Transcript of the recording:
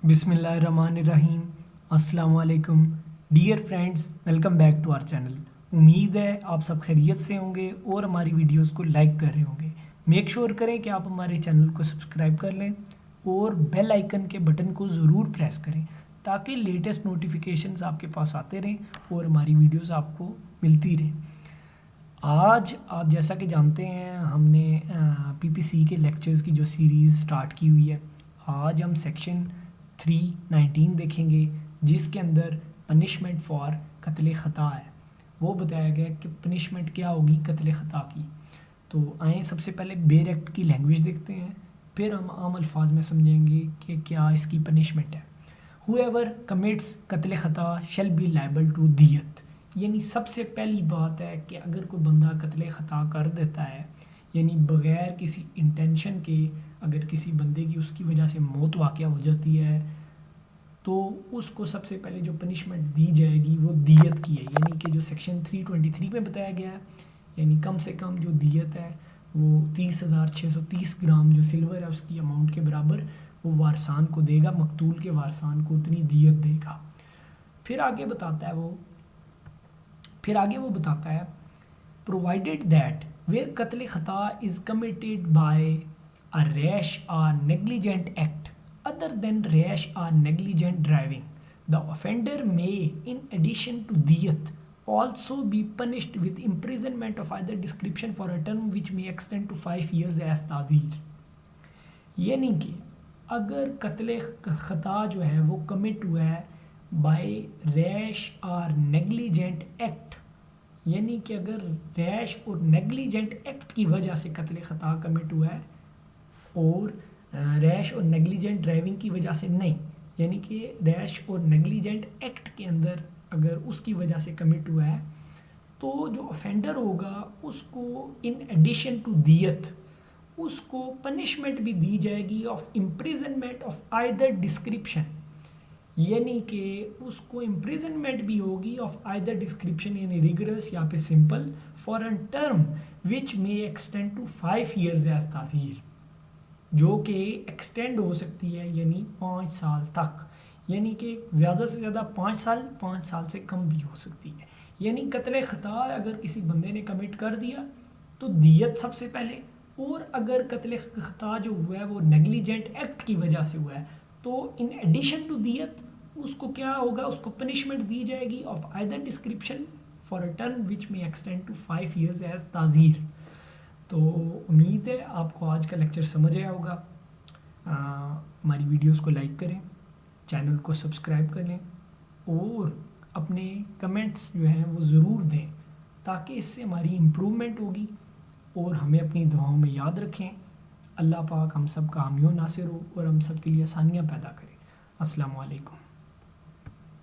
बिस्मिल्लाहिर्रहमानिर्रहीम। अस्सलाम वालेकुम dear friends, welcome back to our channel. उम्मीद है आप सब खैरियत से होंगे और हमारी वीडियोस को लाइक कर रहे होंगे। मेक श्योर करें कि आप हमारे चैनल को सब्सक्राइब कर लें और बेल आइकन के बटन को ज़रूर प्रेस करें ताकि लेटेस्ट नोटिफिकेशंस आपके पास आते रहें और हमारी वीडियोस आपको मिलती रहें। आज आप जैसा कि जानते हैं हमने पीपीसी के लेक्चर्स की जो सीरीज़ स्टार्ट की हुई है। आज हम सेक्शन 319 देखेंगे जिसके अंदर पनिशमेंट फॉर कत्ल ख़ता है। वो बताया गया कि पनिशमेंट क्या होगी कत्ल ख़ता की। तो आए सबसे पहले बेर एक्ट की लैंग्वेज देखते हैं, फिर हम आम अल्फाज में समझेंगे कि क्या इसकी पनिशमेंट है। हुएवर कमिट्स कत्ल ख़ता शैल बी लायबल टू दियत। यानी सबसे पहली बात है कि अगर कोई बंदा कत्ल ख़ता कर देता है, यानी बग़ैर किसी इंटेंशन के अगर किसी बंदे की उसकी वजह से मौत वाक़या हो जाती है तो उसको सबसे पहले जो पनिशमेंट दी जाएगी वो दियत की है। यानी कि जो सेक्शन 323 में बताया गया है, यानी कम से कम जो दियत है वो 30,630 ग्राम जो सिल्वर है उसकी अमाउंट के बराबर वो वारसान को देगा, मकतूल के वारसान को उतनी दियत देगा। फिर आगे वो बताता है प्रोवाइडेड दैट वेयर कत्ल ख़ता is committed by a rash or negligent act other than rash or negligent driving, the offender may, in addition to diyat, also be punished with imprisonment of either description for a term which may extend to 5 years as ताज़ीर। यानी कि अगर कत्ल ख़ता जो है वो commit हुआ है bye rash और नेग्लिजेंट एक्ट, यानी कि अगर रैश और नेग्लिजेंट एक्ट की वजह से कत्ल ख़ता कमिट हुआ है और रैश और नेग्लिजेंट ड्राइविंग की वजह से नहीं, यानी कि रैश और नेग्लिजेंट एक्ट के अंदर अगर उसकी वजह से कमिट हुआ है तो जो ऑफेंडर होगा उसको इन एडिशन टू दियत उसको पनिशमेंट भी दी जाएगी of imprisonment of either description, यानी कि उसको इम्प्रिजनमेंट भी होगी ऑफ आइदर डिस्क्रिप्शन यानी रिगरस या फिर simple for an term which may extend to 5 years as ताज़ीर, जो कि एक्सटेंड हो सकती है यानी 5 साल तक, यानी कि ज़्यादा से ज़्यादा 5 साल से कम भी हो सकती है। यानी कत्ल ख़ता अगर किसी बंदे ने कमिट कर दिया तो दियत सबसे पहले, और अगर कत्ल ख़ता जो हुआ है वो नेग्लिजेंट एक्ट की वजह से हुआ है तो इन एडिशन टू दियत उसको क्या होगा, उसको पनिशमेंट दी जाएगी of either description for a term which में एक्सटेंड टू 5 years एज ताज़ीर। तो उम्मीद है आपको आज का लेक्चर समझ आया होगा। हमारी वीडियोस को लाइक करें, चैनल को सब्सक्राइब कर लें और अपने कमेंट्स जो हैं वो ज़रूर दें ताकि इससे हमारी इम्प्रूवमेंट होगी और हमें अपनी दुआओं में याद रखें। अल्लाह पाक हम सब का हामी व नासिर हो और हम सब के लिए आसानियाँ पैदा करें। अस्सलाम वालेकुम।